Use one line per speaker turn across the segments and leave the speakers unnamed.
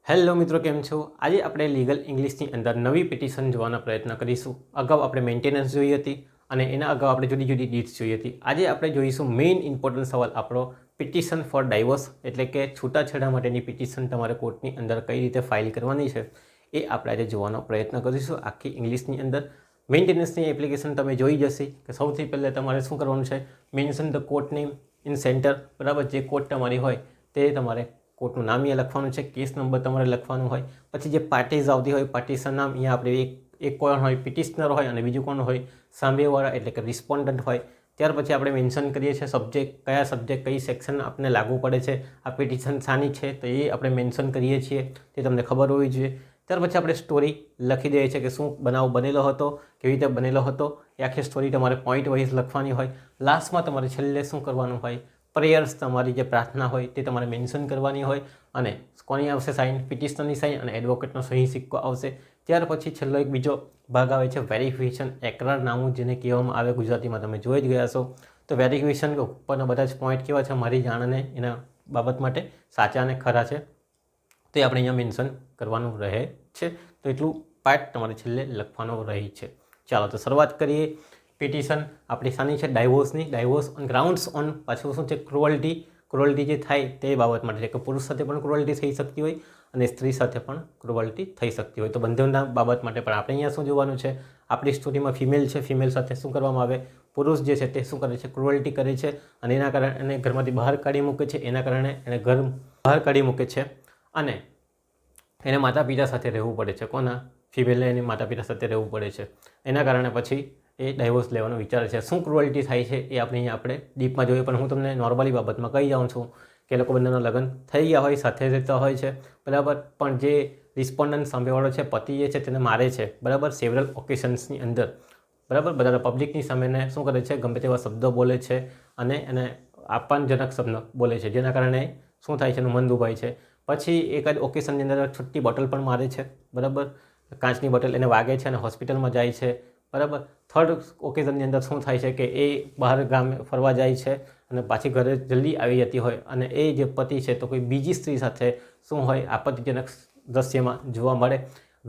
Hello મિત્રો, કેમ છો? આજે આપણે લીગલ ઇંગ્લિશની અંદર નવી પિટિશન જોવાનો પ્રયત્ન કરીશું. અગાઉ આપણે મેન્ટેનન્સ જોઈ હતી અને એના અગાઉ આપણે જુદી જુદી ડીડ્સ જોઈ હતી. આજે આપણે જોઈશું મેઇન ઇમ્પોર્ટન્ટ સવાલ આપણો પિટિશન ફોર ડાઇવોર્સ, એટલે કે છૂટાછેડા માટેની પિટિશન તમારે કોર્ટની અંદર કઈ રીતે ફાઇલ કરવાની છે એ આપણે આજે જોવાનો પ્રયત્ન કરીશું આખી ઇંગ્લિશની અંદર. મેન્ટેનન્સની એપ્લિકેશન તમે જોઈ જશે કે સૌથી પહેલાં તમારે શું કરવાનું છે, mention the court name in centre. બરાબર, જે કોર્ટ તમારી હોય તે તમારે કોર્ટનું નામ અહીંયા લખવાનું છે, કેસ નંબર તમારે લખવાનું હોય, પછી જે પાર્ટીઝ આવતી હોય પાર્ટીશન નામ અહીંયા આપણે એક કોણ હોય પિટિશનર હોય અને બીજું કોણ હોય સામેવાળા, એટલે કે રિસ્પોન્ડન્ટ હોય. ત્યાર પછી આપણે મેન્શન કરીએ છીએ સબ્જેક્ટ, કયા સબ્જેક્ટ કઈ સેક્શન આપણને લાગુ પડે છે, આ પિટિશન શાની છે તો એ આપણે મેન્શન કરીએ છીએ, તે તમને ખબર હોવી જોઈએ. ત્યાર પછી આપણે સ્ટોરી લખી દઈએ છીએ કે શું બનાવ બનેલો હતો, કેવી રીતે બનેલો હતો, એ આખી સ્ટોરી તમારે પોઈન્ટ વાઇઝ લખવાની હોય. લાસ્ટમાં તમારે છેલ્લે શું કરવાનું હોય, પ્રેયર્સ, તમારી જે પ્રાર્થના હોય તે તમારે મેન્શન કરવાની હોય. અને કોની આવશે સાઇન, પિટિશનરની સાઇન અને એડવોકેટનો સહી સિક્કો આવશે. ત્યાર પછી છેલ્લો એક બીજો ભાગ આવે છે વેરિફિકેશન, એકરારનામું જેને કહેવામાં આવે ગુજરાતીમાં, તમે જોઈ જ ગયા છો. તો વેરિફિકેશન ઉપરના બધા જ પોઈન્ટ કેવા છે મારી જાણને એના બાબત માટે સાચા અને ખરા છે તો એ આપણે અહીંયા મેન્શન કરવાનું રહે છે. તો એટલું પાર્ટ તમારે છેલ્લે લખવાનો રહે છે. ચાલો તો શરૂઆત કરીએ. પિટિશન આપણી શાની છે, ડાયવોર્સની. ડાયવોર્સ ઓન ગ્રાઉન્ડ્સ ઓન, પાછું શું છે, ક્રુઅલ્ટી જે થાય તે બાબત માટે છે કે પુરુષ સાથે પણ ક્રુઅલ્ટી થઈ શકતી હોય અને સ્ત્રી સાથે પણ ક્રુઅલ્ટી થઈ શકતી હોય. તો બંનેના બાબત માટે પણ આપણે અહીંયા શું જોવાનું છે, આપણી સ્ટોરીમાં ફિમેલ છે, ફિમેલ સાથે શું કરવામાં આવે, પુરુષ જે છે તે શું કરે છે, ક્રુઅલ્ટી કરે છે અને એના કારણે એને ઘરમાંથી બહાર કાઢી મૂકે છે. એના કારણે એને ઘર બહાર કાઢી મૂકે છે અને એને માતા પિતા સાથે રહેવું પડે છે. કોના, ફિમેલને એની માતા પિતા સાથે રહેવું પડે છે. એના કારણે પછી એ ડાયવોર્સ લેવાનો વિચાર છે. શું ક્રુઅલ્ટી થાય છે એ આપણે ડીપમાં જોઈએ, પણ હું તમને નોર્મલી બાબતમાં કહી જાઉં છું કે લોકો બંનેના લગ્ન થઈ ગયા હોય, સાથે રહેતા હોય છે, બરાબર, પણ જે રિસ્પોન્ડન્ટ સામેવાળો છે, પતિ જે છે તેને મારે છે, બરાબર, સેવરલ ઓકેશન્સની અંદર, બરાબર, બધા પબ્લિકની સામેને શું કરે છે, ગમે તેવા શબ્દો બોલે છે અને એને અપમાનજનક શબ્દ બોલે છે, જેના કારણે શું થાય છે, એનું મન દુભાય છે. પછી એક જ ઓકેશનની અંદર છૂટી બોટલ પણ મારે છે, બરાબર, કાચની બોટલ એને વાગે છે અને હોસ્પિટલમાં જાય છે, બરાબર. થર્ડ ઓકેઝનની અંદર શું થાય છે કે એ બહાર ગામે ફરવા જાય છે અને પાછી ઘરે જલ્દી આવી જતી હોય અને એ જે પતિ છે તો કોઈ બીજી સ્ત્રી સાથે શું હોય, આપત્તિજનક દ્રશ્યમાં જોવા મળે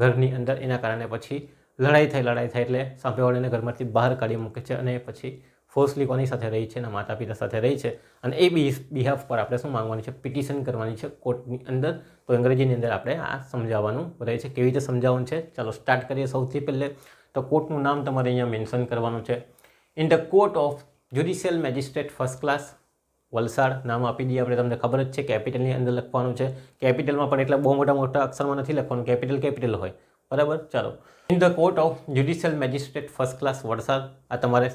ઘરની અંદર. એના કારણે પછી લડાઈ થાય એટલે સામેવાળાને ઘરમાંથી બહાર કાઢી મૂકે છે અને પછી ફોર્સલી કોની સાથે રહી છે, એના માતા પિતા સાથે રહી છે અને એ બિહાફ પર આપણે શું માંગવાની છે, પિટિશન કરવાની છે કોર્ટની અંદર. તો અંગ્રેજીની અંદર આપણે આ સમજાવવાનું રહે છે. કેવી રીતે સમજાવવાનું છે, ચાલો સ્ટાર્ટ કરીએ. સૌથી પહેલે તો કોર્ટનું નામ તમારે અહીંયા મેન્શન કરવાનું છે. In the court of judicial magistrate first class Valsad નામ આપી દઈએ આપણે. તમને ખબર જ છે કેપિટલની અંદર લખવાનું છે. કેપિટલમાં પણ એટલા બહુ મોટા અક્ષરમાં નથી લખવાનું, કેપિટલ હોય, બરાબર. ચાલો, in the court of judicial magistrate first class Valsad, આ તમારે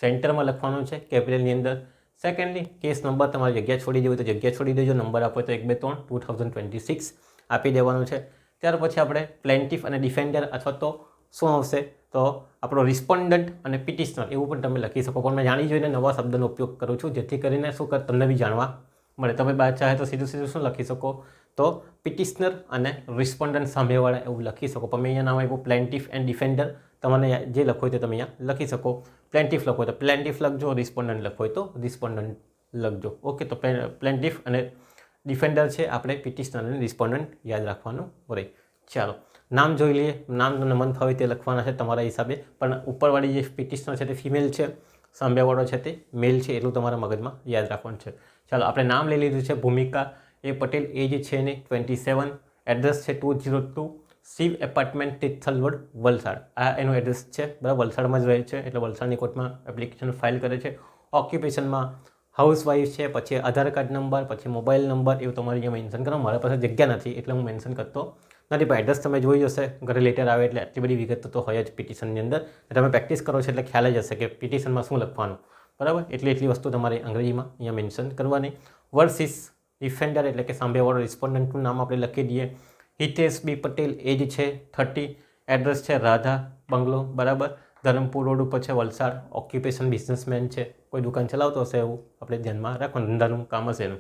સેન્ટરમાં લખવાનું છે કેપિટલની અંદર. સેકન્ડલી, કેસ નંબર તમારી જગ્યા છોડી દેવી તો જગ્યા છોડી દેજો, નંબર આપો તો 123 2026 આપી દેવાનું છે. ત્યાર પછી આપણે પ્લેન્ટિફ અને ડિફેન્ડર અથવા તો શું આવશે તો આપણો રિસ્પોન્ડન્ટ અને પિટિશનર એવું પણ તમે લખી શકો, પણ મેં જાણી જોઈને નવા શબ્દનો ઉપયોગ કરું છું જેથી કરીને શું તમને બી જાણવા મળે. તમે બાદ ચાહે તો સીધું શું લખી શકો તો પિટિશનર અને રિસ્પોન્ડન્ટ સામેવાળા એવું લખી શકો, પણ મેં અહીંયા નામ આપ્યું પ્લેન્ટિફ એન્ડ ડિફેન્ડર. તમને જે લખવું હોય તે તમે અહીંયા લખી શકો. પ્લેન્ટિફ લખો તો પ્લેન્ટિફ લખજો, રિસ્પોન્ડન્ટ લખો હોય તો રિસ્પોન્ડન્ટ લખજો. ઓકે, તો પ્લેન્ટિફ અને ડિફેન્ડર છે, આપણે પિટિશનર અને રિસ્પોન્ડન્ટ યાદ રાખવાનું રહે. ચાલો, નામ જોઈ લઈએ. નામ તમને મન ફાવે તે લખવાના છે તમારા હિસાબે, પણ ઉપરવાળી જે પિટિશનર છે તે ફિમેલ છે, સામેવાળો છે તે મેલ છે, એટલું તમારા મગજમાં યાદ રાખવાનું છે. ચાલો, આપણે નામ લઈ લીધું છે ભૂમિકા એ પટેલ, એજ છે ને 27, એડ્રેસ છે 202 શિવ એપાર્ટમેન્ટ, તિથલ રોડ, વલસાડ. આ એનું એડ્રેસ છે, બરાબર, વલસાડમાં જ રહે છે એટલે વલસાડની કોર્ટમાં એપ્લિકેશન ફાઇલ કરે છે. ઓક્યુપેશનમાં હાઉસવાઈફ છે, પછી આધાર કાર્ડ નંબર, પછી મોબાઈલ નંબર એવું તમારે અહીંયા મેન્શન કરો. મારા પાસે જગ્યા નથી એટલે હું મેન્શન કરતો નથી, પણ એડ્રેસ તમે જોઈ જશે, ઘરે લેટર આવે એટલે આટલી બધી વિગત તો હોય જ પિટિશનની અંદર. તમે પ્રેક્ટિસ કરો છો એટલે ખ્યાલ જ હશે કે પિટિશનમાં શું લખવાનું, બરાબર. એટલી વસ્તુ તમારે અંગ્રેજીમાં અહીંયા મેન્શન કરવાની. વર્સિસ ડિફેન્ડર એટલે કે સામેવાળો રિસ્પોન્ડન્ટનું નામ આપણે લખી દઈએ. હિતેશ બી પટેલ, એજ છે 30, એડ્રેસ છે રાધા બંગલો, બરાબર, ધરમપુર રોડ ઉપર છે, વલસાડ. ઓક્યુપેશન બિઝનેસમેન છે, કોઈ દુકાન ચલાવતો હશે એવું આપણે ધ્યાનમાં રાખવાનું, ધંધાનું કામ હશે એનું.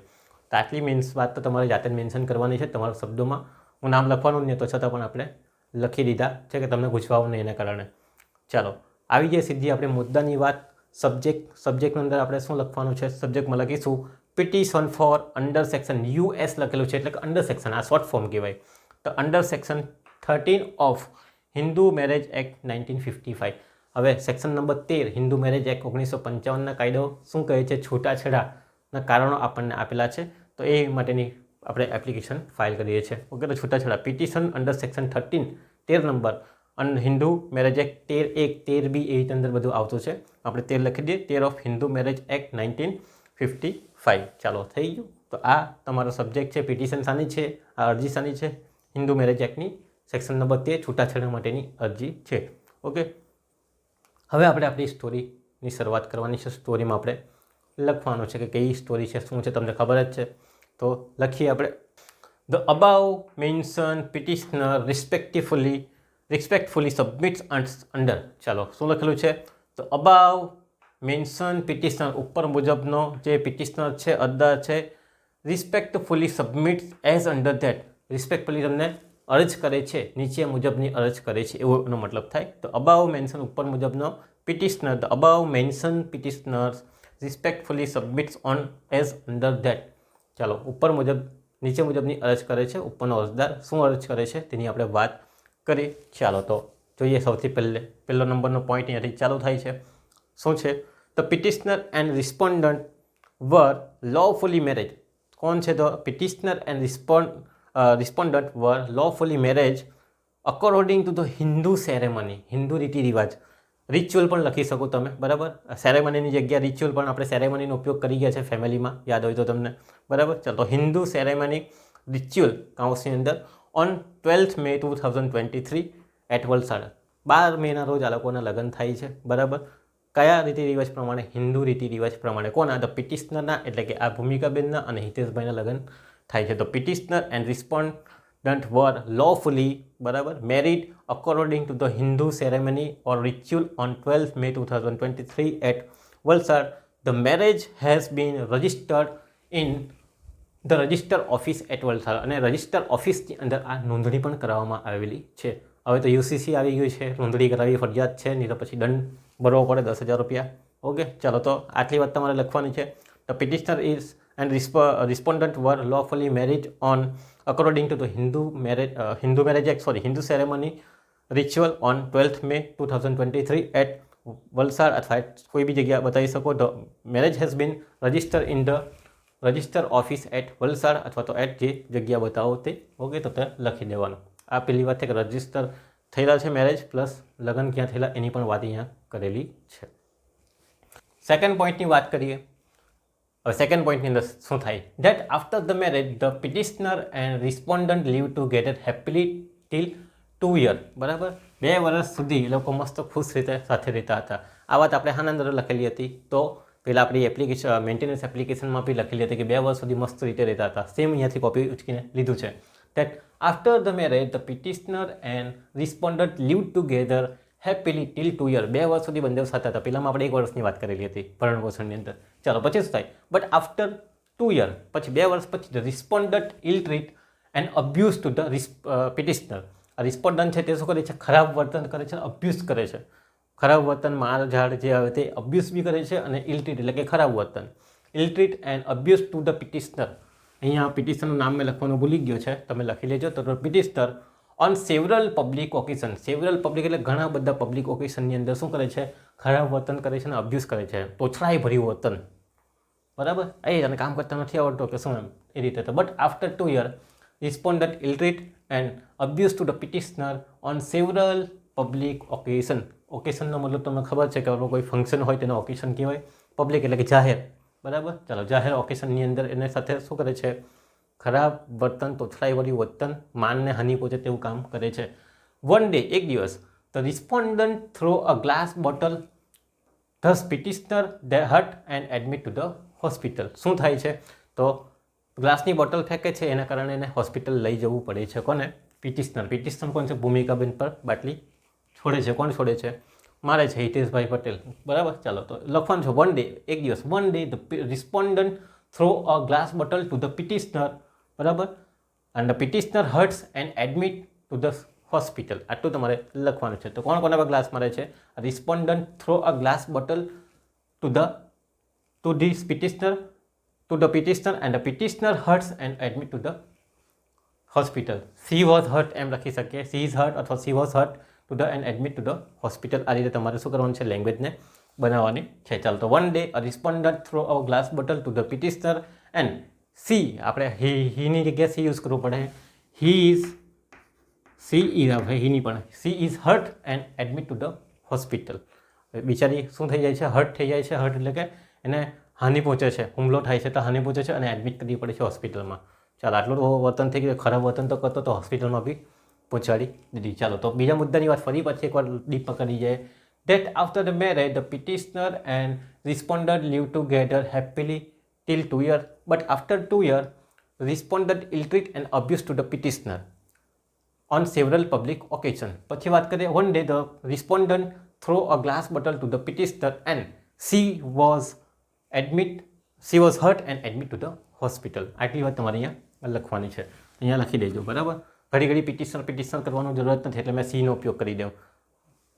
તો આટલી વાત તો તમારે જાતે જ મેન્શન કરવાની છે તમારા શબ્દોમાં. હું નામ લખવાનું નહીં તો છતાં પણ આપણે લખી દીધા છે કે તમને પૂછવાનું નહીં એના કારણે. ચાલો, આવી જાય સીધી આપણે મુદ્દાની વાત. સબ્જેક્ટની અંદર આપણે શું લખવાનું છે, સબ્જેક્ટમાં લખીશું petition for under section US લખેલું છે એટલે કે અંડર સેક્શન, આ શોર્ટ ફોર્મ કહેવાય. તો under section 13 of Hindu marriage act 1955. હવે section number 13 Hindu marriage act 1955ના કાયદો શું કહે છે, છૂટાછેડાના કારણો આપણને આપેલા છે, તો એ માટેની આપણે એપ્લિકેશન ફાઇલ કરીએ છીએ. ઓકે, તો છૂટાછેડા પિટિશન અંડર સેક્શન 13 નંબર અને હિન્દુ મેરેજ એક્ટ 13(1), 13(b) એ રીતે અંદર બધું આવતું છે. આપણે 13 લખી દઈએ, 13 ઓફ હિન્દુ મેરેજ એક્ટ 1955. ચાલો થઈ ગયું. તો આ તમારો સબ્જેક્ટ છે. પિટિશન શાની છે, આ અરજી શાની છે, હિન્દુ મેરેજ એક્ટની સેક્શન નંબર 13 છૂટાછેડા માટેની અરજી છે. ઓકે, હવે આપણે આપણી સ્ટોરીની શરૂઆત કરવાની છે. સ્ટોરીમાં આપણે લખવાનું છે કે કઈ સ્ટોરી છે, શું છે, તમને ખબર જ છે. તો લખીએ આપણે. The above mentioned petitioner respectfully submits under. ચાલો, શું લખેલું છે? તો above mentioned petitioner, ઉપર મુજબનો જે પિટિશનર છે, અરજદાર છે, respectfully submits as under that. Respectfully તમને અરજ કરે છે, નીચે મુજબની અરજ કરે છે, એવો એનો મતલબ થાય. તો above mentioned, ઉપર મુજબનો petitioner, the above mentioned petitioners respectfully submits on as under that. ચાલો, ઉપર મુજબ નીચે મુજબની અરજ કરે છે, ઉપરનો અરજદાર શું અરજ કરે છે તેની આપણે વાત કરી. ચાલો તો જોઈએ. સૌથી પહેલો નંબરનો પોઈન્ટ અહીંયાથી ચાલુ થાય છે. શું છે? તો petitioner and respondent were lawfully married. કોણ છે? તો petitioner and respondent were lawfully married according to the Hindu ceremony. હિન્દુ રીતિ રિવાજ, રિચ્યુઅલ પણ લખી શકો તમે, બરાબર. સેરેમનીની જગ્યા રિચ્યુઅલ પણ આપણે સેરેમનીનો ઉપયોગ કરી ગયા છે ફેમિલીમાં, યાદ હોય તો તમને, બરાબર. ચાલો, હિન્દુ સેરેમની રિચ્યુઅલ કાઉન્સની અંદર ઓન 12 મે 2023 એટ વલસાડ. 12 મેના રોજ આ લોકોના લગ્ન થાય છે, બરાબર. કયા રીતિ રિવાજ પ્રમાણે? હિન્દુ રીતિ રિવાજ પ્રમાણે. કોના? ધ પિટિશનરના, એટલે કે આ ભૂમિકાબેનના અને હિતેશભાઈના લગ્ન થાય છે. તો petitioner and respondent were lawfully, બરાબર, married according to the Hindu ceremony or ritual on 12 May 2023 at Valsad. The marriage has been registered in the register office at Valsad. અને રજિસ્ટર ઓફિસની અંદર આ નોંધણી પણ કરાવવામાં આવેલી છે. હવે તો યુસીસી આવી ગયું છે, નોંધણી કરાવવી ફરજિયાત છે, નહીં તો પછી દંડ ભરવો પડે 10,000 રૂપિયા. ઓકે, ચાલો, તો આટલી વાત તમારે લખવાની છે. The petitioner is and respondent were lawfully married on according to the Hindu marriage act, Hindu ceremony ritual on 12th May 2023 at Valsad, અથવા કોઈ બી જગ્યા બતાવી શકો. The marriage has been register in the register office at Valsad, અથવા તો at જે જગ્યા બતાવો તે. ઓકે, તો તે લખી દેવાનું. આ પહેલી વાત છે કે રજિસ્ટર થયેલા છે મેરેજ, પ્લસ લગ્ન ક્યાં થયેલા એની પણ વાત અહીંયા કરેલી છે. સેકન્ડ પોઈન્ટની વાત કરીએ. હવે સેકન્ડ પોઈન્ટની અંદર શું થાય? That after the marriage the petitioner and respondent live together happily till 2 years, બરાબર. 2 વર્ષ સુધી એ લોકો મસ્ત ખુશ રીતે સાથે રહેતા હતા. આ વાત આપણે હાના અંદર લખેલી હતી? તો પહેલાં આપણી એપ્લિકેશન મેન્ટેનન્સ એપ્લિકેશનમાં બી લખેલી હતી કે 2 વર્ષ સુધી મસ્ત રીતે રહેતા હતા. સેમ અહીંયાથી કોપી ઉચકીને લીધું છે. That after the marriage the petitioner and respondent live together happily till 2 years. 2 વર્ષ સુધી બંને સાથે હતા. પહેલાંમાં આપણે 1 વર્ષની વાત કરેલી હતી ભરણ પોષણની અંદર. ચાલો, પછી શું થાય? બટ આફ્ટર 2 years, પછી 2 વર્ષ પછી the respondent ill treat and abuse to the petitioner. આ રિસ્પોન્ડન્ટ છે તે શું કરે છે? ખરાબ વર્તન કરે છે, અબ્યુઝ કરે છે. ખરાબ વર્તન, માર ઝાડ જે આવે તે અબ્યુઝ બી કરે છે, અને ઇલ ટ્રીટ એટલે કે ખરાબ વર્તન. Ill treat and abuse to the petitioner. અહીંયા પિટિશનરનું નામ મેં લખવાનું ભૂલી ગયો છે, તમે લખી લેજો. તો petitioner on several public occasion. Several public એટલે ઘણા બધા પબ્લિક ઓકેશનની અંદર શું કરે છે? ખરાબ વર્તન કરે છે અને અબ્યુઝ કરે છે, તોછડાઈ ભર્યું વર્તન, બરાબર. એ અને કામ કરતા નથી આવડતો કે શું, એમ એ રીતે. તો but after 2 years respondent ill treat and abuse to the petitioner on several public occasion. ઓકેશનનો મતલબ તમને ખબર છે કે કોઈ ફંક્શન હોય તેનો ઓકેશન કહેવાય. પબ્લિક એટલે કે જાહેર, બરાબર. ચાલો, જાહેર ઓકેશનની અંદર એને સાથે શું કરે છે? ખરાબ વર્તન, તોછડાઈવાળું વર્તન, માનને હાનિ પહોંચે તેવું કામ કરે છે. વન ડે, એક દિવસ, the respondent throw a glass bottle thus petitioner they hurt and admit to the hospital. શું થાય છે? તો ગ્લાસની બોટલ ફેંકે છે, એના કારણે એને હોસ્પિટલ લઈ જવું પડે છે. કોને? પિટિશનર. પિટિશનર કોણ છે? ભૂમિકાબેન પર બાટલી છોડે છે. કોણ છોડે છે? મારે છે હિતેશભાઈ પટેલ, બરાબર. ચાલો, તો લખવાનું છે વન ડે, એક દિવસ. One day the respondent throw a glass bottle to the petitioner, બરાબર, and the petitioner hurts and admit to the hospital. આટલું તમારે લખવાનું છે. તો કોણ કોના પર ગ્લાસ મારે છે? Respondent throw a glass bottle to the petitioner and the petitioner hurts and admit to the hospital. She was hurt એમ લખી શકીએ, સી ઇઝ હર્ટ અથવા she was hurt to the and admit to the hospital. આ રીતે તમારે શું કરવાનું છે, લેંગ્વેજને બનાવવાની છે. ચાલો તો one day a respondent throw a glass bottle to the petitioner and she, આપણે હીની જગ્યાએ સી યુઝ કરવું પડે. હી ઇઝ, સી ઇઝ, હીની પણ she is hurt and admit to the hospital. બિચારી શું થઈ જાય છે, હર્ટ થઈ જાય છે. હર્ટ એટલે કે એને હાનિ પહોંચે છે, હુમલો થાય છે તો હાનિ પહોંચે છે અને એડમિટ કરવી પડે છે હોસ્પિટલમાં. ચાલો આટલું તો વર્તન થઈ ગયું. ખરાબ વર્તન તો કરતો તો હોસ્પિટલમાં બી પહોંચાડી દીધી. ચાલો તો બીજા મુદ્દાની વાત ફરી પાછી એકવાર ડીપમાં કરી જાય. That after the marriage, the petitioner and respondent lived together happily till 2 years. But after 2 years, respondent ill-treated and abused to the petitioner on several public occasions. પછી વાત કરીએ, one day the respondent threw a glass bottle to the petitioner and she was hurt and admitted to the hospital. આટલી વાત તમારે અહીંયા લખવાની છે, અહીંયા લખી દેજો. બરાબર, ઘડી ઘડી પિટિશનર કરવાની જરૂરત નથી, એટલે મેં સીનો ઉપયોગ કરી દઉં.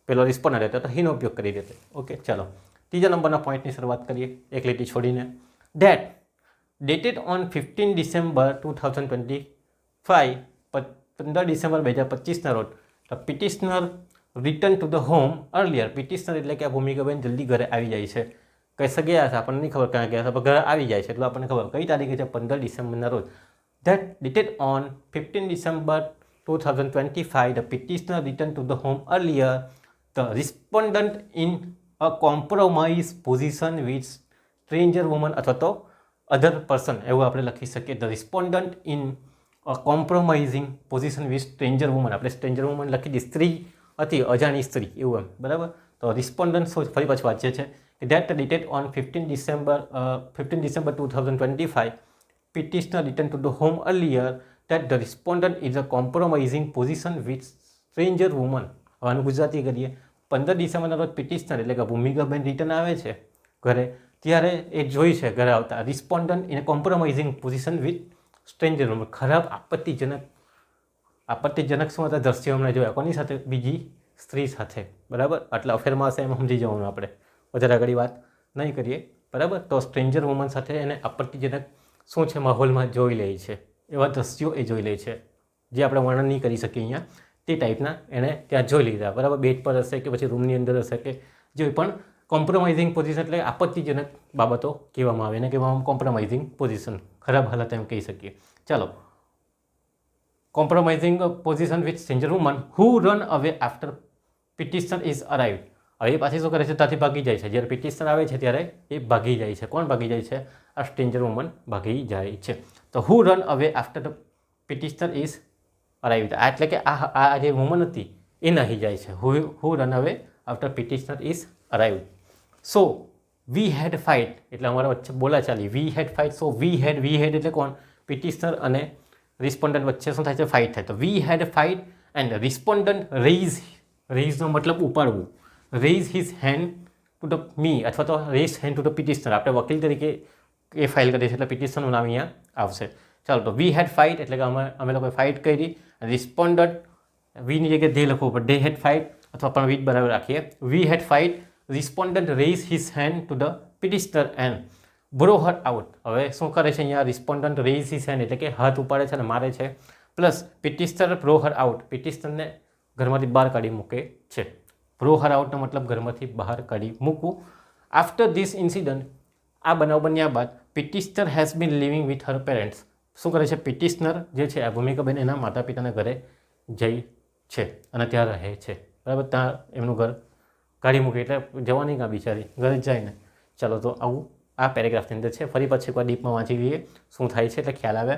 પેલો રિસ્પોન્ડર હતો તો હીનો ઉપયોગ કરી દેતો. ઓકે, ચાલો ત્રીજા નંબરના પોઈન્ટની શરૂઆત કરીએ એક લીટી છોડીને. Date dated on 15 December 2025, 15 December 2025ના રોજ the petitioner return to the home earlier. Petitioner એટલે કે આ ભૂમિકાબેન જલ્દી ઘરે આવી જાય છે. કઈ ગયા છે આપણને નહીં ખબર, ક્યાં ગયા છે, પણ ઘરે આવી જાય છે એટલું આપણને ખબર. કઈ તારીખે છે, 15 ડિસેમ્બરના રોજ. That dated on 15 December 2025, the petitioner return to the home earlier. The respondent in a compromise position with stranger woman અથવા તો other person, એવું આપણે લખી શકીએ. The respondent in a compromising position with stranger woman. આપણે stranger woman લખી દી, સ્ત્રી હતી, અજાણી સ્ત્રી, એવું એમ. બરાબર, તો રિસ્પોન્ડન્ટ ફરી પાછું વાંચીએ છે કે that dated on 15 December 2025, petitioner returned to the home earlier, that the respondent is a compromising position with stranger woman. હવે આનું ગુજરાતી કરીએ. 15 ડિસેમ્બરના રોજ પિટિશનર એટલે કે ભૂમિકાબેન રિટર્ન આવે છે ઘરે, ત્યારે એ જોઈ છે ઘરે આવતા respondent in compromising position with stranger woman. ખરાબ આપત્તિજનક શું હતા દ્રશ્યો અમને જોયા. કોની સાથે? બીજી સ્ત્રી સાથે. બરાબર, એટલે અફેરમાં હશે એમ સમજી જવાનું આપણે, વધારે આગળ વાત નહીં કરીએ. બરાબર, તો સ્ટ્રેન્જર વુમન સાથે એને આપત્તિજનક શું છે માહોલમાં જોઈ લે છે, એવા દ્રશ્યો એ જોઈ લે છે જે આપણે વર્ણન નહીં કરી શકીએ અહીંયા. તે ટાઈપના એણે ત્યાં જોઈ લીધા. બરાબર, બેડ પર હશે કે પછી રૂમની અંદર હશે કે જે પણ કોમ્પ્રોમાઇઝિંગ પોઝિશન એટલે આપત્તિજનક બાબતો કહેવામાં આવે, એને કહેવામાં કોમ્પ્રોમાઇઝિંગ પોઝિશન, ખરાબ હાલત એમ કહી શકીએ. ચાલો, compromising position with stranger woman who run away after petitioner is arrived. હવે એ પાછી શું કરે છે, ત્યાંથી ભાગી જાય છે. જ્યારે પિટિશનર આવે છે ત્યારે એ ભાગી જાય છે. કોણ ભાગી જાય છે? આ સ્ટ્રેન્જર વુમન ભાગી જાય છે. તો who run away after the petitioner is arrived, એટલે કે આ જે વુમન હતી એ નાહી જાય છે. Who run away after petitioner is arrived. So we had fight, એટલે અમારા વચ્ચે બોલા ચાલી. વી હેડ ફાઇટ. સો વી હેડ એટલે કોણ? પિટિશનર અને રિસ્પોન્ડન્ટ વચ્ચે શું થાય છે? ફાઇટ થાય. તો વી હેડ ફાઇટ એન્ડ રિસ્પોન્ડન્ટ રેઇઝનો મતલબ ઉપાડવું. Raise his hand to the me અથવા તો raise hand to the petitioner. આપણે વકીલ તરીકે એ ફાઇલ કરીએ છીએ એટલે પિટિશનરનું નામ અહીંયા આવશે. ચાલો, તો વી હેડ ફાઇટ એટલે કે અમે લોકોએ ફાઇટ કરી. રિસ્પોન્ડન્ટ, વીની જગ્યાએ ધે લખવું પડે, ધે હેડ ફાઇટ અથવા પણ વીજ બરાબર રાખીએ. We had fight, respondent raise his hand to the petitioner and brow her out. હવે શું કરે છે અહીંયા? રિસ્પોન્ડન્ટ રેઇઝ હિઝ હેન્ડ એટલે કે હાથ ઉપાડે છે અને મારે છે. Plus petitioner bro her out, પિટિશનરને ઘરમાંથી બહાર કાઢી મૂકે છે. બ્રો હર આઉટનો મતલબ ઘરમાંથી બહાર કાઢી મૂકવું. આફ્ટર ધીસ ઇન્સિડન્ટ, આ બનાવ બન્યા બાદ petitioner has been living with her parents. શું કરે છે? પિટિશનર જે છે આ ભૂમિકાબેન એના માતા પિતાના ઘરે જઈ છે અને ત્યાં રહે છે. બરાબર, ત્યાં એમનું ઘર કાઢી મૂકે એટલે જવાની કાં બિચારી, ઘરે જ જાય ને. ચાલો, તો આવું આ પેરેગ્રાફની અંદર છે. ફરી પછી એકવાર ડીપમાં વાંચી લઈએ શું થાય છે એટલે ખ્યાલ આવે.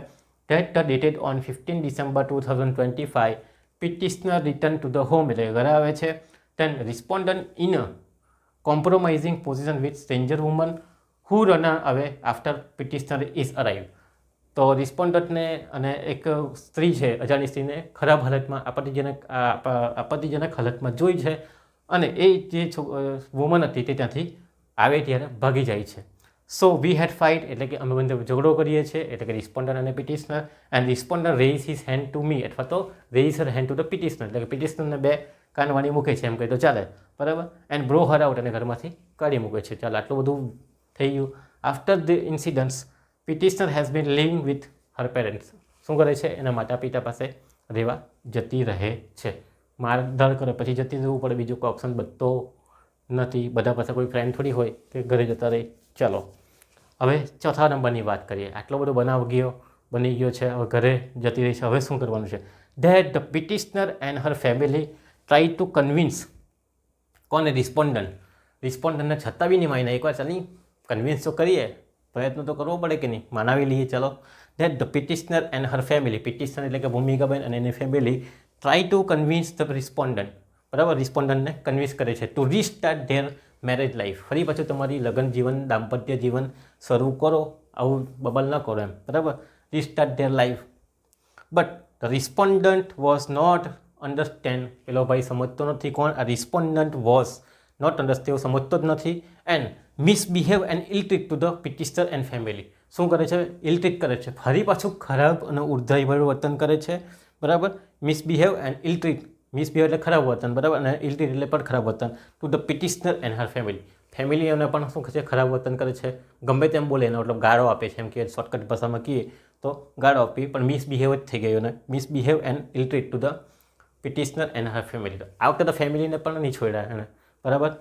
Date dated on 15 December 2025, petitioner return to the home એટલે ઘરે આવે છે. then respondent in a compromising position with stranger woman who run away after petitioner is arrived. તો રિસ્પોન્ડન્ટને અને એક સ્ત્રી છે, અજાણી સ્ત્રીને ખરાબ હાલતમાં આપત્તિજનક હાલતમાં જોઈ છે અને એ જે વુમન હતી તે ત્યાંથી આવે ત્યારે ભાગી જાય છે. સો વી હેડ ફાઇટ એટલે કે અમે બંને ઝઘડો કરીએ છીએ, એટલે કે રિસ્પોન્ડન્ટ અને petitioner. And respondent raise his hand to me અથવા તો raise her hand to the petitioner, એટલે કે પિટિશનરને બે કાનવાણી મૂકે છે એમ કહે તો ચાલે. બરાબર, એન્ડ બ્રો હર આઉટ અને ઘરમાંથી કાઢી મૂકે છે. ચાલો, આટલું બધું થઈ ગયું. After the incidents, petitioner has been living with her parents. શું કરે છે, એના માતા પિતા પાસે રહેવા જતી રહે છે. મારધાર કરે પછી જતી રહેવું પડે, બીજો કોઈ ઓપ્શન બચતો નથી. બધા પાસે કોઈ ફ્રેન્ડ થોડી હોય કે ઘરે જતા રહે. ચાલો હવે ચોથા નંબરની વાત કરીએ. આટલો બધો બની ગયો છે, હવે ઘરે જતી રહી છે. હવે શું કરવાનું છે? That the petitioner and her family try to convince કોને? રિસ્પોન્ડન્ટને છતાં બી નહીં માને. એકવાર ચાલી કન્વિન્સ તો કરીએ, પ્રયત્ન તો કરવો પડે કે નહીં, માનાવી લઈએ. ચલો that the petitioner and her family, petitioner એટલે કે ભૂમિકાબેન અને એની family try to convince the respondent, બરાબર, રિસ્પોન્ડન્ટને કન્વિન્સ કરે છે to restart their marriage life, ફરી પાછું તમારી લગ્ન જીવન, દાંપત્ય જીવન શરૂ કરો, આવું બબલ ન કરો એમ, બરાબર, restart their life. But the respondent was not understand, પેલો ભાઈ સમજતો નથી. કોણ? આ રિસ્પોન્ડન્ટ વોઝ નોટ અન્ડરસ્ટેન્ડ, સમજતો જ નથી. And misbehave and ill treat to the petitioner and family. શું કરે છે? ઇલ ટ્રીટ કરે છે, ફરી પાછું ખરાબ અને ઉર્ધ્વયભર્યું વર્તન કરે છે, બરાબર. Misbehave and ill treat, misbehave એટલે ખરાબ વર્તન, બરાબર, અને ઇલ ટ્રીટ એટલે પણ ખરાબ વર્તન to the petitioner and her family. ફેમિલીઓને પણ શું છે? ખરાબ વર્તન કરે છે, ગમે તેમ બોલે, એનો મતલબ ગાળો આપે છે, એમ કે શોર્ટકટ ભાષામાં કહીએ તો ગાળો આપી, પણ મિસબિહેવ જ થઈ ગયો ને. Misbehave and ill treat to the petitioner and her family. આ વખતે તો ફેમિલીને પણ નહીં છોડ્યા એને, બરાબર.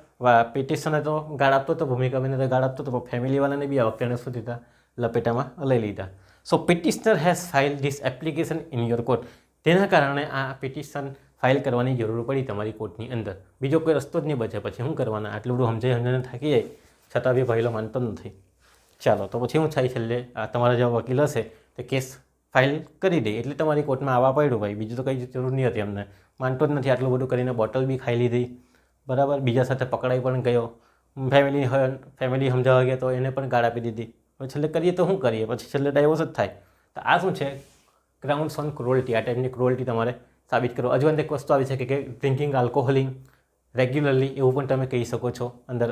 પિટિશનરે તો ગાળ આપતો હતો, ભૂમિકાબેનને તો ગાળ આપતો હતો, પણ ફેમિલીવાળાને બી આ વખતે એને શું દીધા? લપેટામાં લઈ લીધા. So petitioner has file this application in your court. તેના કારણે આ પિટિશન ફાઇલ કરવાની જરૂર પડી તમારી કોર્ટની અંદર. બીજો કોઈ રસ્તો જ નહીં બચે. પછી શું કરવાના? આટલું બધું સમજાઈને થાકી જાય, છતાં બી ભાઈલો માનતો નથી. ચાલો તો પછી શું થાય? છેલ્લે તમારા જેવા વકીલ હશે તે કેસ ફાઇલ કરી દે એટલે તમારી કોર્ટમાં આવવા પડ્યું ભાઈ, બીજું તો કંઈ જરૂર નહીં હતી. અમને માનતો જ નથી. આટલું બધું કરીને બોટલ બી ખાઈ લીધી, બરાબર, બીજા સાથે પકડાઈ પણ ગયો, ફેમિલી સમજાવવા ગયા તો એને પણ ગાળ આપી દીધી. હવે છેલ્લે કરીએ તો શું કરીએ? પછી છેલ્લે ડાયવોર્સ જ થાય. તો આ શું છે? Grounds on cruelty. આ ટાઈપની ક્રુઅલ્ટી તમારે સાબિત કરો. હજુ અંદર એક વસ્તુ આવી છે કે ડ્રિંકિંગ આલ્કોહોલિંગ રેગ્યુલરલી, એવું પણ તમે કહી શકો છો અંદર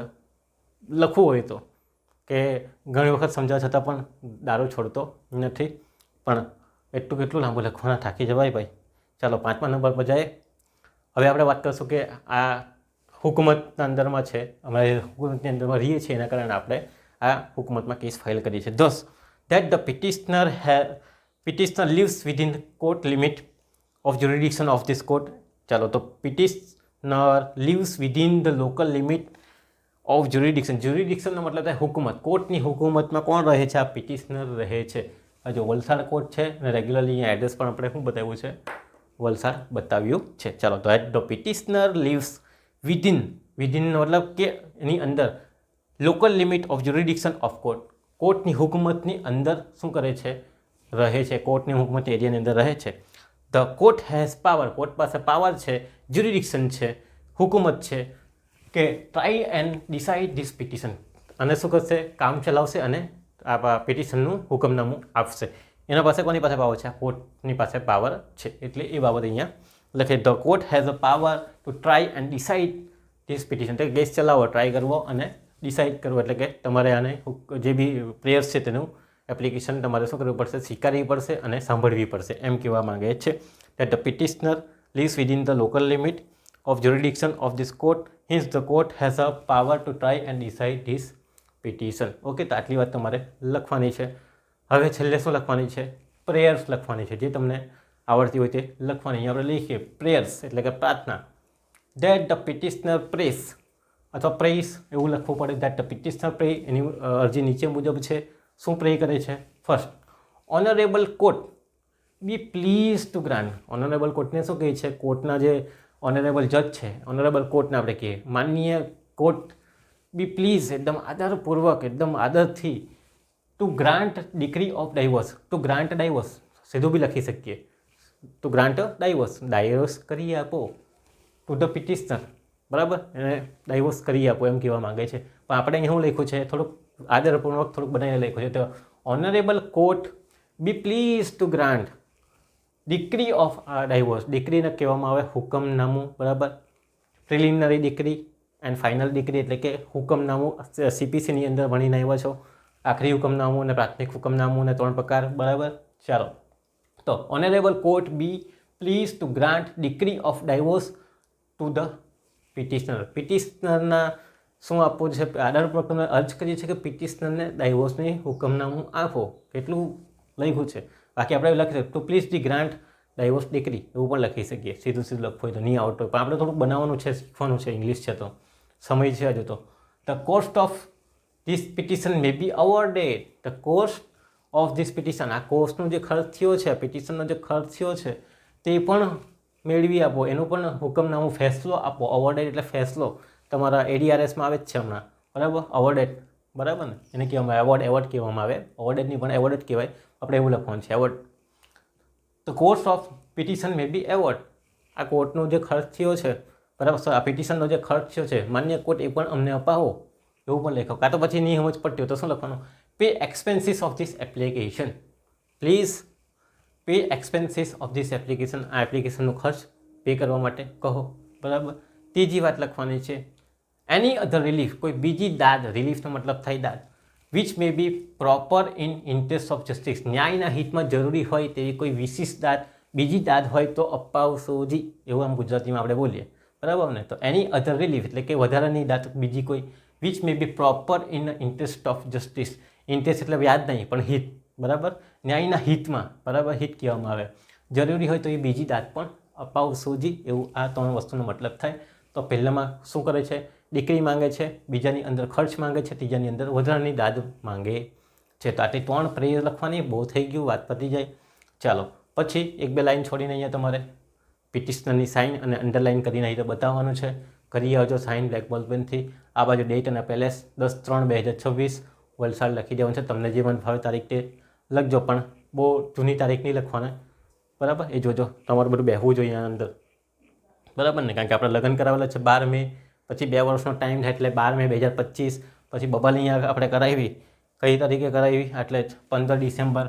લખવું હોય તો, કે ઘણી વખત સમજાવવા છતાં પણ દારૂ છોડતો નથી. પણ કેટલું લાંબુ લખવાના, થાકી જવાય ભાઈ. ચાલો 5મા નંબર પર જાય. હવે આપણે વાત કરીશું કે આ હુકુમતના અંદરમાં છે, અમારે હુકુમતની અંદરમાં રહીએ છીએ, એના કારણે આપણે આ હુકુમતમાં કેસ ફાઇલ કરીએ છીએ. Thus that the petitioner lives within court limit of jurisdiction of this court. ચાલો તો petitioner lives within the local limit of જ્યુરિડિક્શનનો મતલબ થાય હુકુમત. કોર્ટની હુકુમતમાં કોણ રહે છે? આ પિટિશનર રહે છે. જો વલસાડ કોર્ટ છે અને રેગ્યુલરલી અહીંયા એડ્રેસ પણ આપણે શું બતાવ્યું છે? વલસાડ બતાવ્યું છે. ચાલો તો ધ પિટિશનર લિવ્સ વિધિનનો મતલબ કે એની અંદર local limit of jurisdiction of court. કોર્ટની હુકુમતની અંદર શું કરે છે? રહે છે. કોર્ટની હુકુમત એરિયાની અંદર રહે છે. The court has power, court પાસે પાવર છે, જ્યુરિડિક્શન છે, હુકુમત છે કે try and decide this petition. અને શું કરશે? કામ ચલાવશે અને આ પિટિશનનું હુકમનામું આપશે. એના પાસે કોની પાસે પાવર છે? કોર્ટની પાસે પાવર છે. એટલે એ બાબત અહીંયા લખે. The court has a power to try and decide this petition. એટલે કેસ ચલાવો, ટ્રાય કરવો અને ડિસાઇડ કરવો. એટલે કે તમારે આને જે બી પ્રેયર્સ છે તેનું એપ્લિકેશન તમારે શું કરવું પડશે? સ્વીકારવી પડશે અને સાંભળવી પડશે, એમ કહેવા માંગે છે. that the petitioner lives within the local limit of jurisdiction of this court, hence the court has a power to try and decide this petition. Okay, તો આટલી વાત તમારે લખવાની છે. હવે છેલ્લે શું લખવાની છે? પ્રેયર્સ લખવાની છે. જે તમને આવડતી હોય તે લખવાની. અહીંયા આપણે લખીએ પ્રેયર્સ એટલે કે પ્રાર્થના. that the petitioner prays અથવા પ્રેઇસ એવું લખવું પડે. that the petitioner pray, એની અરજી નીચે મુજબ છે. શું પ્રે કરે છે? First, honourable court be please to grant. Honourable કોર્ટને શું કહે છે? કોર્ટના જે ઓનરેબલ જજ છે, ઓનરેબલ કોર્ટને આપણે કહીએ, માનનીય કોર્ટ બી પ્લીઝ, એકદમ આદરપૂર્વક, એકદમ આદરથી, to grant decree of divorce. To grant divorce સીધું બી લખી શકીએ. ટુ ગ્રાન્ટ ડાયવોર્સ કરી આપો ટુ ધ પિટિશનર, બરાબર, એને ડાયવોર્સ કરી આપો એમ કહેવા માંગે છે. પણ આપણે અહીં શું લખ્યું છે? થોડુંક આદરપૂર્વક થોડુંક બનાવીને લખ્યું છે. તો honourable court be please to grant decree of divorce. ડિક્રીને કહેવામાં આવે હુકમનામું, બરાબર. Preliminary decree and final decree એટલે કે હુકમનામું. CPCની અંદર ભણીને આવ્યા છો. આખરી હુકમનામું અને પ્રાથમિક હુકમનામું અને 3 પ્રકાર, બરાબર. ચાલો તો honourable court be please to grant decree of divorce to the petitioner. પિટિશનરના શું આપવું છે? આદરપૂર્વક તમે અર્જ કરીએ છીએ કે પિટિશનરને ડાયવોર્સની હુકમનામું આપો. કેટલું લખ્યું છે? બાકી આપણે લખી શકીએ two please the grant divorce decree એવું પણ લખી શકીએ, સીધું સીધું લખવું હોય તો, નહીં આવડતું હોય. પણ આપણે થોડુંક બનાવવાનું છે, શીખવાનું છે, ઇંગ્લિશ છે તો સમય છે હજુ તો. The cost of this petition may be awarded. The cost of this petition, આ કોસ્ટનો જે ખર્ચ થયો છે, પિટિશનનો જે ખર્ચ થયો છે તે પણ મેળવી આપો, એનું પણ હુકમનામું ફેસલો આપો. અવોર્ડેડ એટલે ફેસલો, તમારા ADRSમાં આવે જ છે હમણાં, બરાબર. અવોર્ડેડ, બરાબર ને, એને કહેવામાં આવે એવોર્ડ કહેવામાં આવે. અવોર્ડેડની પણ એવોર્ડ જ કહેવાય, આપણે એવું લખવાનું છે award. The cost of petition may be award. આ કોર્ટનો જે ખર્ચ થયો છે, બરાબર, આ પિટિશનનો જે ખર્ચ થયો છે, માન્ય કોર્ટ એ પણ અમને અપાવો, એવું પણ લખો. કાં તો પછી નહીં સમજ પડતી હોય તો શું લખવાનું? Pay expenses of this application. Please pay expenses of this application. આ એપ્લિકેશનનો ખર્ચ પે કરવા માટે કહો, બરાબર. ત્રીજી વાત લખવાની છે એની અધર રિલીફ, કોઈ બીજી દાદ, રિલીફનો મતલબ થાય દાદ, which may be proper in interest of justice. ન્યાયના હિતમાં જરૂરી હોય તેવી કોઈ વિશિષ્ટ દાદ, બીજી દાદ હોય તો અપાવશોજી, એવું આમ ગુજરાતીમાં આપણે બોલીએ, બરાબર ને. તો એની અધર રિલીફ એટલે કે વધારાની દાદ બીજી કોઈ, which may be proper in interest of justice. Interest એટલે વ્યાજ નહીં પણ હિત, બરાબર, ન્યાયના હિતમાં, બરાબર, હિત કહેવામાં આવે. જરૂરી હોય તો એ બીજી દાદ પણ અપાવશોજી, એવું આ ત્રણ વસ્તુનો મતલબ થાય. તો પહેલામાં શું કરે છે? દીકરી માંગે છે, બીજાની અંદર ખર્ચ માંગે છે, ત્રીજાની અંદર વધારાની દાદ માંગે છે. તો આટલી 3 પ્રેયર લખવાની, બહુ થઈ ગયું, વાત પતી જાય. ચાલો પછી 1-2 લાઈન છોડીને અહીંયા તમારે પિટિશનરની સાઇન અને અંડરલાઇન કરીને અહીં તો બતાવવાનું છે. કરી આવજો સાઇન બ્લેક બોલ પેનથી. આ બાજુ ડેટ અને પેલેસ 10/3/2026 વલસાડ લખી દેવાનું છે. તમને જે મન ફાવે તારીખ તે લખજો, પણ બહુ જૂની તારીખ નહીં લખવાના, બરાબર. એ જોજો, તમારું બધું બેહવું જોઈએ અંદર, બરાબર ને. કારણ કે આપણે લગ્ન કરાવેલા છે 12 મે, પછી 2 વર્ષનો ટાઈમ થાય એટલે 12 મે 2025. પછી બબાલ અહીંયા આપણે કરાવી, કઈ તારીખે કરાવી, એટલે 15 ડિસેમ્બર,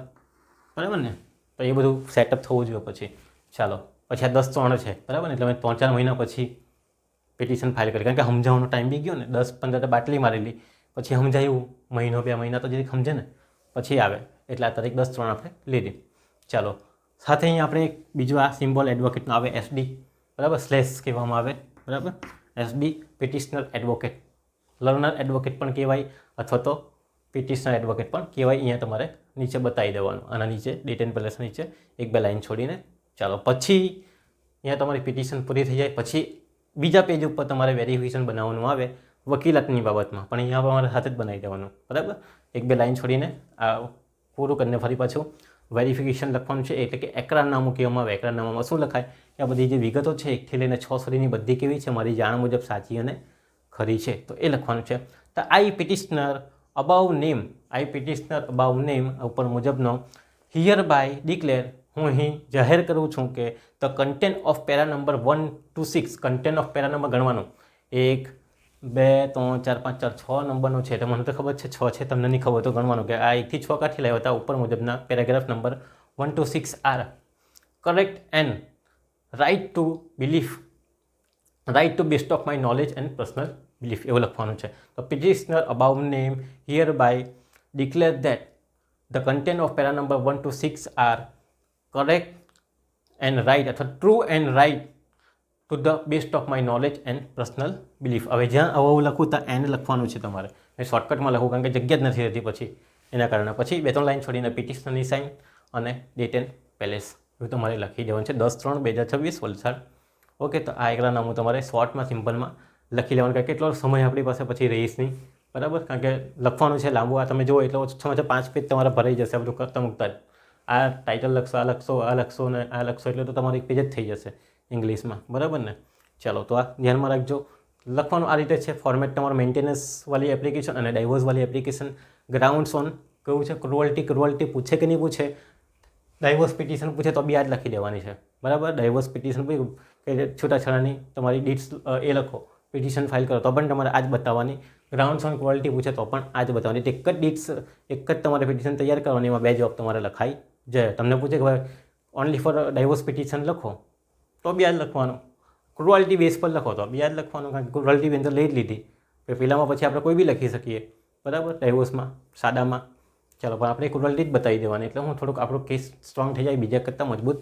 બરાબર ને. તો એ બધું સેટઅપ થવું જોઈએ પછી. ચાલો પછી આ 10/3 છે, બરાબર ને. એટલે મેં 3-4 મહિના પછી પિટિશન ફાઇલ કરી, કારણ કે સમજાવવાનો ટાઈમ બી ગયો ને. 10-15 તો બાટલી મારેલી, પછી સમજાયું, 1-2 મહિના તો જરી સમજે ને, પછી આવે. એટલે આ તારીખ 10/3 આપણે લીધી. ચાલો સાથે અહીંયા આપણે એક બીજું આ સિમ્બોલ એડવોકેટનો આવે, SD, બરાબર, સ્લેશ કહેવામાં આવે, બરાબર. SD petitioner advocate, learner advocate પણ કહેવાય, અથવા તો પિટિશનર એડવોકેટ પણ કહેવાય. અહીંયા તમારે નીચે બતાવી દેવાનું, આના નીચે ડેટ એન્ડ પ્લેસ નીચે 1-2 લાઈન છોડીને. ચાલો પછી અહીંયા તમારી પિટિશન પૂરી થઈ જાય પછી બીજા પેજ ઉપર તમારે વેરિફિકેશન બનાવવાનું આવે વકીલાતની બાબતમાં, પણ અહીંયા તમારે હાથે જ બનાવી દેવાનું, બરાબર. 1-2 લાઈન છોડીને આ પૂરું કરીને ફરી પાછું વેરિફિકેશન લખવાનું છે. એટલે કે એકરારનામું કહેવામાં આવે. એકરારનામામાં શું લખાય? આ બધી જે વિગતો છે 1 થી લઈને 6 સુધીની બધી કેવી છે? મારી જાણ મુજબ સાચી અને ખરી છે, તો એ લખવાનું છે. તો I petitioner above name, I petitioner above name ઉપર મુજબનો હિયર બાય ડિક્લેર, હું અહીં જાહેર કરું છું કે the content of para number 1 to 6, content of para number ગણવાનું 1, 2, 3, 4, 5, 6 નંબરનો છે. તો મને તો ખબર છે 6 છે, તમને નહીં ખબર તો ગણવાનું કે આ 1 થી 6 કાઠી લાવ્યા હતા. ઉપર મુજબના paragraph number 1 to 6 are correct and right to belief, right to best of my knowledge and personal belief, એવું લખવાનું છે. તો petitioner about name hereby declare that the content of para number 1 to 6 are correct and right, અથવા true and right to the best of my knowledge and personal belief. હવે જ્યાં આવું લખું ત્યાં એન્ડ લખવાનું છે તમારે. મેં શોર્ટકટમાં લખું કારણ કે જગ્યા જ નથી રહેતી પછી, એના કારણે પછી 2-3 લાઈન છોડીને પિટિશનરની સાઇન અને ડેટ એન્ડ પેલેસ એવું તમારે લખી દેવાનું છે. 10/3/2026 વલસાડ. ઓકે, તો આ એકરારનામું તમારે શોર્ટમાં સિમ્પલમાં લખી લેવાનું, કારણ કે કેટલો સમય આપણી પાસે પછી રહીશ નહીં, બરાબર. કારણ કે લખવાનું છે લાંબુ. આ તમે જુઓ એટલે ઓછામાં ઓછા 5 પેજ તમારા ભરાઈ જશે. આ બધું કરતા મૂકતા જ આ ટાઇટલ લખશો, આ લખશો, આ લખશો ને આ લખશો, એટલે તો તમારું 1 પેજ જ થઈ જશે ઇંગ્લિશમાં, બરાબર ને. ચાલો તો આ ધ્યાનમાં રાખજો. લખવાનું આ રીતે છે. ફોર્મેટ તમારું મેન્ટેનન્સવાળી એપ્લિકેશન અને ડાયવોર્સવાળી એપ્લિકેશન. ગ્રાઉન્ડ્સ ઓન કેવું છે? ક્રુઅલ્ટી પૂછે કે નહીં પૂછે? ડાયવોર્સ પિટિશન પૂછે તો બી આ જ લખી દેવાની છે, બરાબર. ડાયવોર્સ પિટિશન કે છૂટાછેડાની તમારી ડીટ્સ એ લખો, પિટિશન ફાઇલ કરો તો પણ તમારે આ જ બતાવવાની. ગ્રાઉન્ડ્સ ઓન ક્વોલિટી પૂછે તો પણ આ જ બતાવવાની. એક જ ડીટ્સ, એક જ તમારે પિટિશન તૈયાર કરવાની, એમાં 2 જવાબ તમારે લખાઈ જાય. તમને પૂછે કે ભાઈ ઓનલી ફોર ડાયવોર્સ પિટિશન લખો તો બી આ જ લખવાનું. ક્રુઅલ્ટી બેઝ પર લખો તો બી આ જ લખવાનું, કારણ કે ક્રુઅલ્ટી બેઝ તો લઈ જ લીધી. પેલામાં પછી આપણે કોઈ બી લખી શકીએ, બરાબર, ડાયવોર્સમાં સાદામાં. ચાલો, પણ આપણે ક્રુઅલ્ટી જ બતાવી દેવાની, એટલે હું થોડુંક આપણો કેસ સ્ટ્રોંગ થઈ જાય, બીજા કરતાં મજબૂત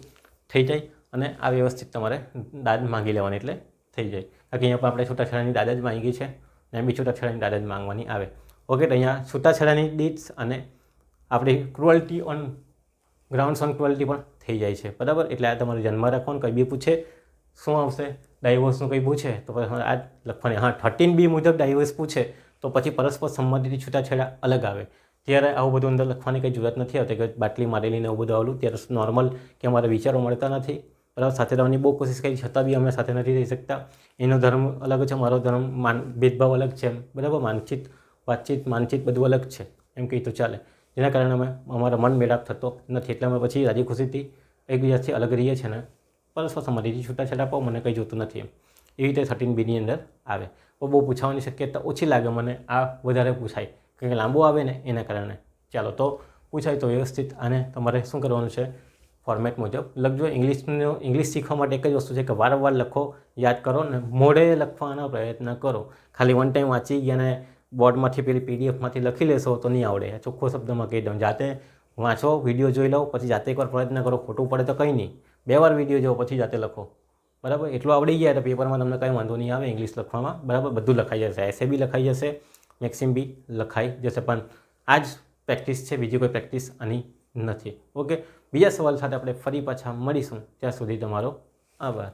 થઈ જાય, અને આ વ્યવસ્થિત તમારે દાદ માંગી લેવાની એટલે થઈ જાય. કારણ કે અહીંયા પણ આપણે છૂટાછેડાની દાદ જ માંગી છે ને બી છૂટાછેડાની દાદ જ માંગવાની આવે. ઓકે, તો અહીંયા છૂટાછેડાની ડીટ્સ અને આપણી cruelty on ground song quality પણ થઈ જાય છે, બરાબર. એટલે આ તમારે ધ્યાનમાં રાખવાનું. કંઈ બી પૂછે શું આવશે, ડાયવોર્સનું કંઈ પૂછે તો પછી આ લખવાની. હા, 13B મુજબ ડાયવોર્સ પૂછે તો પછી પરસ્પર સંમતિથી છૂટાછેડા અલગ આવે. ત્યારે આવું બધું અંદર લખવાની કંઈ જરૂરત નથી આવતી કે બાટલી મારેલી ને એવું બધું આવેલું. ત્યારે નોર્મલ કે અમારા વિચારો મળતા નથી, બરાબર. સાથે રહેવાની બહુ કોશિશ કરી, છતાં બી અમે સાથે નથી રહી શકતા. એનો ધર્મ અલગ છે, મારો ધર્મ ભેદભાવ અલગ છે, બરાબર. માનસિક બધું અલગ છે એમ કહી તો ચાલે. જેના કારણે અમે અમારો મન મેળાપ થતો નથી. એટલે અમે પછી રાજી ખુશીથી એકબીજાથી અલગ રહીએ છીએ ને પરસ્પર સંમતિથી છૂટાછેડા પાવ, મને કંઈ જોતું નથી એમ. એવી રીતે 13Bની અંદર આવે. તો બહુ પૂછવાની શક્યતા ઓછી લાગે મને, આ વધારે પૂછાય કારણ કે લાંબુ આવે ને એના કારણે. ચાલો, તો પૂછાય તો વ્યવસ્થિત આને તમારે શું કરવાનું છે, ફોર્મેટ મુજબ લખજો. ઇંગ્લિશ શીખવા માટે એક જ વસ્તુ છે કે વારંવાર લખો, યાદ કરો ને મોઢે લખવાનો પ્રયત્ન કરો. ખાલી વન ટાઈમ વાંચી ગયા ને બોર્ડમાંથી પેલી પીડીએફમાંથી લખી લેશો તો નહીં આવડે. ચોખ્ખો શબ્દમાં કહી દઉં, જાતે વાંચો, વિડીયો જોઈ લો, પછી જાતે એકવાર પ્રયત્ન કરો. ખોટું પડે તો કંઈ નહીં, 2 વાર વિડીયો જોવો પછી જાતે લખો, બરાબર. એટલું આવડી ગયા તો પેપરમાં તમને કંઈ વાંધો નહીં આવે ઇંગ્લિશ લખવામાં, બરાબર. બધું લખાઈ જશે, એસે બી લખાઈ જશે, મેક્સિમ બી લખાઈ જશે. પણ આ જ પ્રેક્ટિસ છે, બીજી કોઈ પ્રેક્ટિસ આની નથી. ઓકે, બીજા સવાલ સાથે આપણે ફરી પાછા મળીશું. ત્યાં સુધી તમારો આભાર.